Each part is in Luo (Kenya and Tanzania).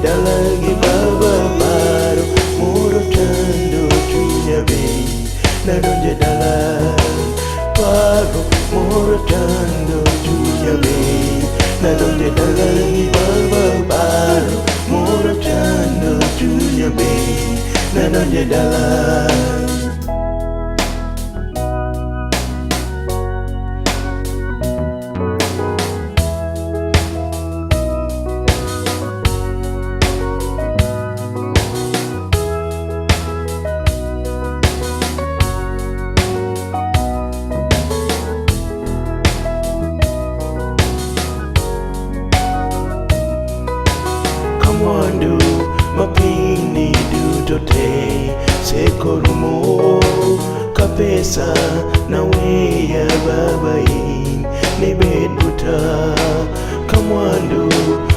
dalagi baba paro moro chando chunya be nadonje dala paro moro chando chunya be nadonje dalagi baba paro moro chando chunya be nadonje dala. Mwandu mapini dutote sekorumo kapesa na weya babain nebeduta kamwandu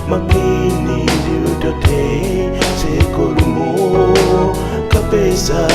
mapini dutote sekorumo kapesa